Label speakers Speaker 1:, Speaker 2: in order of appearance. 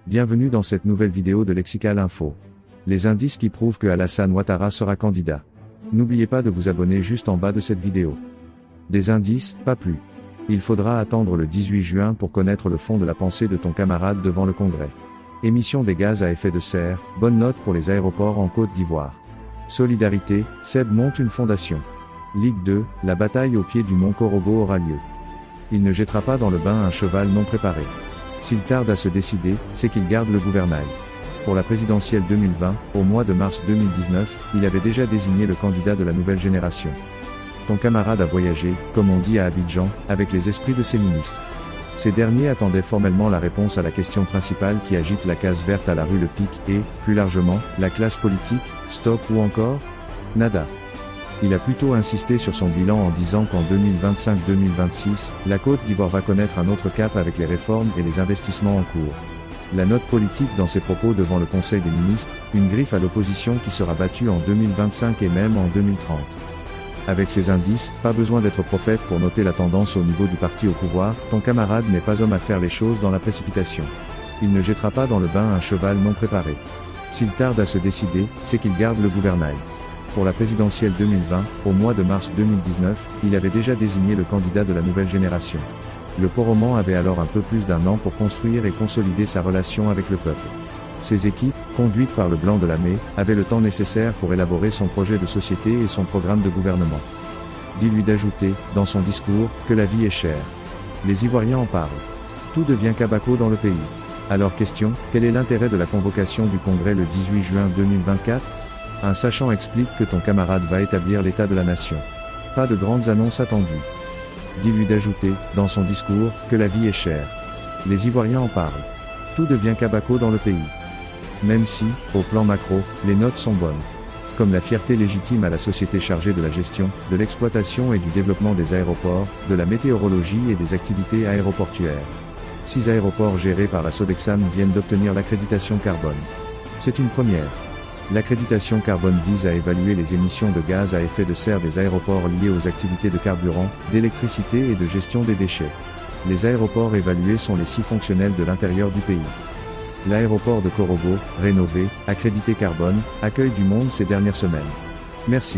Speaker 1: Bienvenue dans cette nouvelle vidéo de Lexical Info. Les indices qui prouvent que Alassane Ouattara sera candidat. N'oubliez pas de vous abonner juste en bas de cette vidéo. Des indices, pas plus. Il faudra attendre le 18 juin pour connaître le fond de la pensée de ton camarade devant le Congrès. Émission des gaz à effet de serre, bonne note pour les aéroports en Côte d'Ivoire. Solidarité, Seb monte une fondation. Ligue 2, la bataille au pied du mont Korogo aura lieu. Il ne jettera pas dans le bain un cheval non préparé. S'il tarde à se décider, c'est qu'il garde le gouvernail. Pour la présidentielle 2020, au mois de mars 2019, il avait déjà désigné le candidat de la nouvelle génération. Ton camarade a voyagé, comme on dit à Abidjan, avec les esprits de ses ministres. Ces derniers attendaient formellement la réponse à la question principale qui agite la case verte à la rue Le Pic et, plus largement, la classe politique, stop ou encore nada. Il a plutôt insisté sur son bilan en disant qu'en 2025-2026, la Côte d'Ivoire va connaître un autre cap avec les réformes et les investissements en cours. La note politique dans ses propos devant le Conseil des ministres, une griffe à l'opposition qui sera battue en 2025 et même en 2030. Avec ces indices, pas besoin d'être prophète pour noter la tendance au niveau du parti au pouvoir, ton camarade n'est pas homme à faire les choses dans la précipitation. Il ne jettera pas dans le bain un cheval non préparé. S'il tarde à se décider, c'est qu'il garde le gouvernail. Pour la présidentielle 2020, au mois de mars 2019, il avait déjà désigné le candidat de la nouvelle génération. Le Poroman avait alors un peu plus d'un an pour construire et consolider sa relation avec le peuple. Ses équipes, conduites par le Blanc de Lamé, avaient le temps nécessaire pour élaborer son projet de société et son programme de gouvernement. Dis-lui d'ajouter, dans son discours, que la vie est chère. Les Ivoiriens en parlent. Tout devient cabaco dans le pays. Alors question, quel est l'intérêt de la convocation du Congrès le 18 juin 2024 ? Un sachant explique que ton camarade va établir l'état de la nation. Pas de grandes annonces attendues. Dis-lui d'ajouter, dans son discours, que la vie est chère. Les Ivoiriens en parlent. Tout devient cabaco dans le pays. Même si, au plan macro, les notes sont bonnes. Comme la fierté légitime à la société chargée de la gestion, de l'exploitation et du développement des aéroports, de la météorologie et des activités aéroportuaires. 6 aéroports gérés par la Sodexam viennent d'obtenir l'accréditation carbone. C'est une première. L'accréditation carbone vise à évaluer les émissions de gaz à effet de serre des aéroports liés aux activités de carburant, d'électricité et de gestion des déchets. Les aéroports évalués sont les 6 fonctionnels de l'intérieur du pays. L'aéroport de Korogo, rénové, accrédité carbone, accueille du monde ces dernières semaines. Merci.